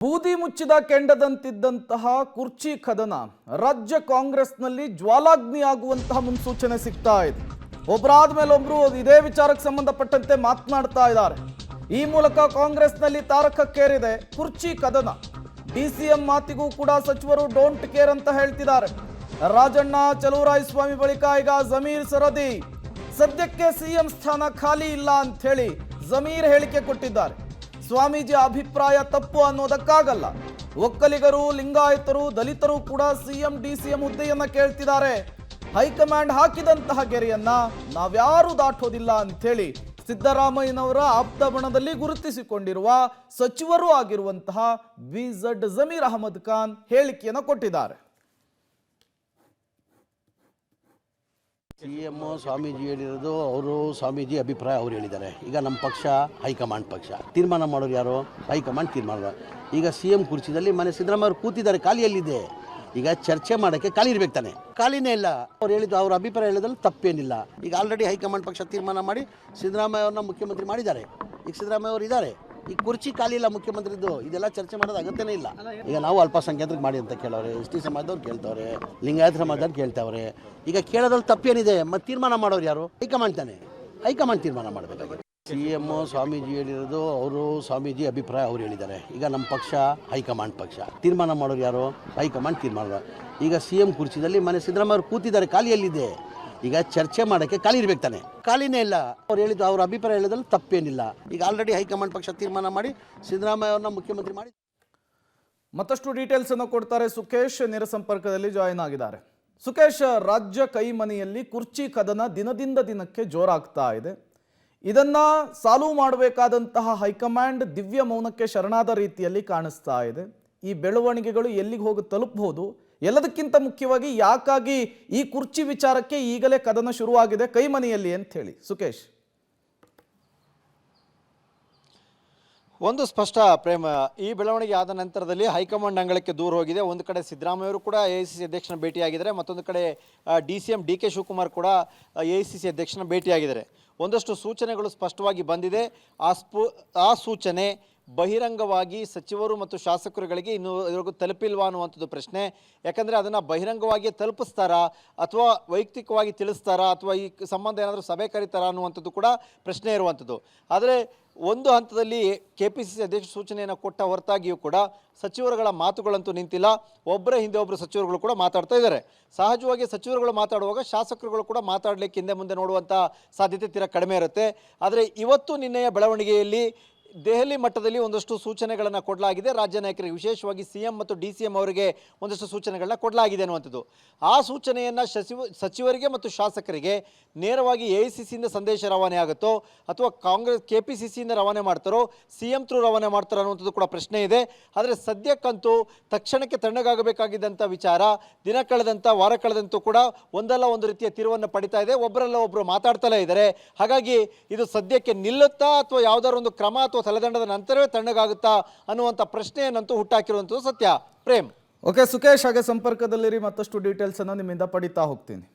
ಬೂದಿ ಮುಚ್ಚಿದ ಕೆಂಡದಂತಿದ್ದಂತಹ ಕುರ್ಚಿ ಕದನ ರಾಜ್ಯ ಕಾಂಗ್ರೆಸ್ನಲ್ಲಿ ಜ್ವಾಲಾಗ್ನಿಯಾಗುವಂತಹ ಮುನ್ಸೂಚನೆ ಸಿಗ್ತಾ ಇದೆ. ಒಬ್ಬರಾದ ಮೇಲೆ ಒಬ್ಬರು ಇದೇ ವಿಚಾರಕ್ಕೆ ಸಂಬಂಧಪಟ್ಟಂತೆ ಮಾತನಾಡ್ತಾ ಇದ್ದಾರೆ. ಈ ಮೂಲಕ ಕಾಂಗ್ರೆಸ್ನಲ್ಲಿ ತಾರಕಕ್ಕೇರಿದೆ ಕುರ್ಚಿ ಕದನ. ಡಿಸಿಎಂ ಮಾತಿಗೂ ಕೂಡ ಸಚಿವರು ಡೋಂಟ್ ಕೇರ್ ಅಂತ ಹೇಳ್ತಿದ್ದಾರೆ. ರಾಜಣ್ಣ ಚಲುವರಾಯಸ್ವಾಮಿ ಬಳಿಕ ಈಗ ಜಮೀರ್ ಸರದಿ ಸದ್ಯಕ್ಕೆ ಸಿಎಂ ಸ್ಥಾನ ಖಾಲಿ ಇಲ್ಲ ಅಂತ ಹೇಳಿ ಜಮೀರ್ ಹೇಳಿಕೆ ಕೊಟ್ಟಿದ್ದಾರೆ. ಸ್ವಾಮೀಜಿ ಅಭಿಪ್ರಾಯ ತಪ್ಪು ಅನ್ನೋದಕ್ಕಾಗಲ್ಲ. ಒಕ್ಕಲಿಗರು, ಲಿಂಗಾಯತರು, ದಲಿತರು ಕೂಡ ಸಿಎಂ ಡಿಸಿಎಂ ಹುದ್ದೆಯನ್ನ ಕೇಳ್ತಿದ್ದಾರೆ. ಹೈಕಮಾಂಡ್ ಹಾಕಿದಂತಹ ಗೆರೆಯನ್ನ ನಾವ್ಯಾರು ದಾಟೋದಿಲ್ಲ ಅಂಥೇಳಿ ಸಿದ್ದರಾಮಯ್ಯನವರ ಆಪ್ತ ಬಣದಲ್ಲಿ ಗುರುತಿಸಿಕೊಂಡಿರುವ ಸಚಿವರು ಆಗಿರುವಂತಹ ಬಿಜೆಡ್ ಜಮೀರ್ ಅಹಮದ್ ಖಾನ್ ಹೇಳಿಕೆಯನ್ನು ಕೊಟ್ಟಿದ್ದಾರೆ. ಸಿಎಂ ಸ್ವಾಮೀಜಿ ಹೇಳಿರೋದು ಅವರು ಸ್ವಾಮೀಜಿ ಅಭಿಪ್ರಾಯ ಅವ್ರು ಹೇಳಿದ್ದಾರೆ. ಈಗ ನಮ್ಮ ಪಕ್ಷ ಹೈಕಮಾಂಡ್ ಪಕ್ಷ, ತೀರ್ಮಾನ ಮಾಡೋರು ಯಾರು? ಹೈಕಮಾಂಡ್ ತೀರ್ಮಾನ. ಈಗ ಸಿಎಂ ಕುರ್ಚಿದಲ್ಲಿ ಮನೆ ಸಿದ್ದರಾಮಯ್ಯ ಅವರು ಕೂತಿದ್ದಾರೆ, ಖಾಲಿಯಲ್ಲಿದೆ. ಈಗ ಚರ್ಚೆ ಮಾಡೋಕ್ಕೆ ಖಾಲಿ ಇರ್ಬೇಕು ತಾನೆ, ಖಾಲಿನೇ ಇಲ್ಲ. ಅವ್ರು ಹೇಳಿದ್ದು ಅವ್ರ ಅಭಿಪ್ರಾಯ ಹೇಳಿದ್ರಲ್ಲಿ ತಪ್ಪೇನಿಲ್ಲ. ಈಗ ಆಲ್ರೆಡಿ ಹೈಕಮಾಂಡ್ ಪಕ್ಷ ತೀರ್ಮಾನ ಮಾಡಿ ಸಿದ್ದರಾಮಯ್ಯ ಅವ್ರನ್ನ ಮುಖ್ಯಮಂತ್ರಿ ಮಾಡಿದ್ದಾರೆ. ಈಗ ಸಿದ್ದರಾಮಯ್ಯ ಅವರು ಇದ್ದಾರೆ, ಈಗ ಕುರ್ಚಿ ಖಾಲಿ ಇಲ್ಲ ಮುಖ್ಯಮಂತ್ರಿದ್ದು. ಇದೆಲ್ಲ ಚರ್ಚೆ ಮಾಡೋದು ಅಗತ್ಯನೇ ಇಲ್ಲ. ಈಗ ನಾವು ಅಲ್ಪಸಂಖ್ಯಾತರಿಗೆ ಮಾಡಿ ಅಂತ ಕೇಳೋರೆ, ಎಸ್ ಟಿ ಸಮಾಜದವ್ರು ಕೇಳ್ತವ್ರೆ, ಲಿಂಗಾಯತ ಸಮಾಜದವ್ರು ಕೇಳ್ತಾವ್ರೆ. ಈಗ ಕೇಳೋದ್ರಲ್ಲಿ ತಪ್ಪೇನಿದೆ? ಮತ್ತೆ ತೀರ್ಮಾನ ಮಾಡೋರು ಯಾರು? ಹೈಕಮಾಂಡ್ ತಾನೆ, ಹೈಕಮಾಂಡ್ ತೀರ್ಮಾನ ಮಾಡಬೇಕಾಗಿದೆ. ಸಿಎಂ ಸ್ವಾಮೀಜಿ ಹೇಳಿರೋದು ಅವರು ಸ್ವಾಮೀಜಿ ಅಭಿಪ್ರಾಯ ಅವ್ರು ಹೇಳಿದ್ದಾರೆ. ಈಗ ನಮ್ಮ ಪಕ್ಷ ಹೈಕಮಾಂಡ್ ಪಕ್ಷ, ತೀರ್ಮಾನ ಮಾಡೋರು ಯಾರು? ಹೈಕಮಾಂಡ್ ತೀರ್ಮಾನ. ಈಗ ಸಿಎಂ ಕುರ್ಚಿದಲ್ಲಿ ಮನೆ ಸಿದ್ದರಾಮಯ್ಯ ಅವರು ಕೂತಿದ್ದಾರೆ, ಖಾಲಿಯಲ್ಲಿದೆ. ಈಗ ಚರ್ಚೆ ಮಾಡೋಕ್ಕೆ ಖಾಲಿ ಇರ್ಬೇಕು ತಾನೆ, ಖಾಲಿನೇ ಇಲ್ಲ. ಅವ್ರು ಹೇಳಿದ್ದು ಅವ್ರ ಅಭಿಪ್ರಾಯ ಹೇಳಿದ್ರಲ್ಲಿ ತಪ್ಪೇನಿಲ್ಲ. ಈಗ ಆಲ್ರೆಡಿ ಹೈಕಮಾಂಡ್ ಪಕ್ಷ ತೀರ್ಮಾನ ಮಾಡಿ ಸಿದ್ದರಾಮಯ್ಯ ಅವ್ರನ್ನ ಮುಖ್ಯಮಂತ್ರಿ ಮಾಡಿ. ಮತ್ತಷ್ಟು ಡೀಟೇಲ್ಸ್ ಅನ್ನು ಕೊಡ್ತಾರೆ ಸುಖೇಶ್, ನೇರ ಸಂಪರ್ಕದಲ್ಲಿ ಜಾಯಿನ್ ಆಗಿದ್ದಾರೆ. ಸುಖೇಶ್, ರಾಜ್ಯ ಕೈಮನೆಯಲ್ಲಿ ಕುರ್ಚಿ ಕದನ ದಿನದಿಂದ ದಿನಕ್ಕೆ ಜೋರಾಗ್ತಾ ಇದೆ. ಇದನ್ನ ಸಾಲ್ವ್ ಮಾಡಬೇಕಾದಂತಹ ಹೈಕಮಾಂಡ್ ದಿವ್ಯ ಮೌನಕ್ಕೆ ಶರಣಾದ ರೀತಿಯಲ್ಲಿ ಕಾಣಿಸ್ತಾ ಇದೆ. ಈ ಬೆಳವಣಿಗೆಗಳು ಎಲ್ಲಿಗೆ ಹೋಗಿ ತಲುಪಬಹುದು? ಎಲ್ಲದಕ್ಕಿಂತ ಮುಖ್ಯವಾಗಿ ಯಾಕಾಗಿ ಈ ಕುರ್ಚಿ ವಿಚಾರಕ್ಕೆ ಈಗಲೇ ಕದನ ಶುರುವಾಗಿದೆ ಕೈಮನೆಯಲ್ಲಿ ಅಂತ ಹೇಳಿ ಸುಖೇಶ್. ಒಂದು ಸ್ಪಷ್ಟ ಪ್ರೇಮ, ಈ ಬೆಳವಣಿಗೆ ಆದ ನಂತರದಲ್ಲಿ ಹೈಕಮಾಂಡ್ ಅಂಗಳಕ್ಕೆ ದೂರ ಹೋಗಿದೆ. ಒಂದು ಕಡೆ ಸಿದ್ದರಾಮಯ್ಯವರು ಕೂಡ ಎಐಸಿಸಿ ಅಧ್ಯಕ್ಷನ ಭೇಟಿಯಾಗಿದ್ದಾರೆ, ಮತ್ತೊಂದು ಕಡೆ ಡಿಸಿಎಂ ಡಿ ಕೆ ಶಿವಕುಮಾರ್ ಕೂಡ ಎಐಸಿಸಿ ಅಧ್ಯಕ್ಷನ ಭೇಟಿಯಾಗಿದ್ದಾರೆ. ಒಂದಷ್ಟು ಸೂಚನೆಗಳು ಸ್ಪಷ್ಟವಾಗಿ ಬಂದಿದೆ. ಆ ಸೂಚನೆ ಬಹಿರಂಗವಾಗಿ ಸಚಿವರು ಮತ್ತು ಶಾಸಕರುಗಳಿಗೆ ಇನ್ನೂ ತಲುಪಿಲ್ವಾ ಅನ್ನುವಂಥದ್ದು ಪ್ರಶ್ನೆ. ಯಾಕಂದರೆ ಅದನ್ನು ಬಹಿರಂಗವಾಗಿ ತಲುಪಿಸ್ತಾರಾ ಅಥವಾ ವೈಯಕ್ತಿಕವಾಗಿ ತಿಳಿಸ್ತಾರಾ ಅಥವಾ ಈ ಸಂಬಂಧ ಏನಾದರೂ ಸಭೆ ಕರೀತಾರಾ ಅನ್ನುವಂಥದ್ದು ಕೂಡ ಪ್ರಶ್ನೆ ಇರುವಂಥದ್ದು. ಆದರೆ ಒಂದು ಹಂತದಲ್ಲಿ KPCC ಅಧ್ಯಕ್ಷ ಸೂಚನೆಯನ್ನು ಕೊಟ್ಟ ಹೊರತಾಗಿಯೂ ಕೂಡ ಸಚಿವರುಗಳ ಮಾತುಗಳಂತೂ ನಿಂತಿಲ್ಲ. ಒಬ್ಬರ ಹಿಂದೆ ಒಬ್ಬರು ಸಚಿವರುಗಳು ಕೂಡ ಮಾತಾಡ್ತಾ ಇದ್ದಾರೆ. ಸಹಜವಾಗಿ ಸಚಿವರುಗಳು ಮಾತಾಡುವಾಗ ಶಾಸಕರುಗಳು ಕೂಡ ಮಾತಾಡಲಿಕ್ಕೆ ಹಿಂದೆ ಮುಂದೆ ನೋಡುವಂಥ ಸಾಧ್ಯತೆ ತೀರಾ ಕಡಿಮೆ ಇರುತ್ತೆ. ಆದರೆ ಇವತ್ತು ನಿನ್ನೆಯ ಬೆಳವಣಿಗೆಯಲ್ಲಿ ದೆಹಲಿ ಮಟ್ಟದಲ್ಲಿ ಒಂದಷ್ಟು ಸೂಚನೆಗಳನ್ನು ಕೊಡಲಾಗಿದೆ. ರಾಜ್ಯ ನಾಯಕರಿಗೆ, ವಿಶೇಷವಾಗಿ ಸಿಎಂ ಮತ್ತು ಡಿಸಿಎಂ ಅವರಿಗೆ ಒಂದಷ್ಟು ಸೂಚನೆಗಳನ್ನ ಕೊಡಲಾಗಿದೆ ಅನ್ನುವಂಥದ್ದು. ಆ ಸೂಚನೆಯನ್ನು ಸಚಿವರಿಗೆ ಮತ್ತು ಶಾಸಕರಿಗೆ ನೇರವಾಗಿ ಎಐಸಿಸಿಯಿಂದ ಸಂದೇಶ ರವಾನೆ ಆಗುತ್ತೋ ಅಥವಾ ಕಾಂಗ್ರೆಸ್ KPCCಯಿಂದ ರವಾನೆ ಮಾಡ್ತಾರೋ, ಸಿಎಂ ಥ್ರೂ ರವಾನೆ ಮಾಡ್ತಾರೋ ಅನ್ನುವಂಥದ್ದು ಕೂಡ ಪ್ರಶ್ನೆ ಇದೆ. ಆದರೆ ಸದ್ಯಕ್ಕಂತೂ ತಕ್ಷಣಕ್ಕೆ ತಣ್ಣಗಾಗಬೇಕಾಗಿದ್ದಂಥ ವಿಚಾರ ದಿನ ಕಳೆದಂಥ ವಾರ ಕಳೆದಂತೂ ಕೂಡ ಒಂದಲ್ಲ ಒಂದು ರೀತಿಯ ತಿರುವನ್ನು ಪಡಿತಾ ಇದೆ. ಒಬ್ಬರಲ್ಲ ಒಬ್ಬರು ಮಾತಾಡ್ತಲೇ ಇದ್ದಾರೆ. ಹಾಗಾಗಿ ಇದು ಸದ್ಯಕ್ಕೆ ನಿಲ್ಲುತ್ತಾ ಅಥವಾ ಯಾವುದಾದ್ರು ಒಂದು ಕ್ರಮ ಅಥವಾ ತಲೆದಂಡದ ನಂತರವೇ ತಣ್ಣಗಾಗುತ್ತಾ ಅನ್ನುವಂಥ ಪ್ರಶ್ನೆಯನ್ನಂತೂ ಹುಟ್ಟಾಕಿರುವಂಥದ್ದು ಸತ್ಯ. ಪ್ರೇಮ್. ಓಕೆ ಸುಖೇಶ್, ಹಾಗೆ ಸಂಪರ್ಕದಲ್ಲಿರಿ, ಮತ್ತಷ್ಟು ಡೀಟೇಲ್ಸ್ ಅನ್ನು ನಿಮ್ಮಿಂದ ಪಡಿತಾ ಹೋಗ್ತೀನಿ.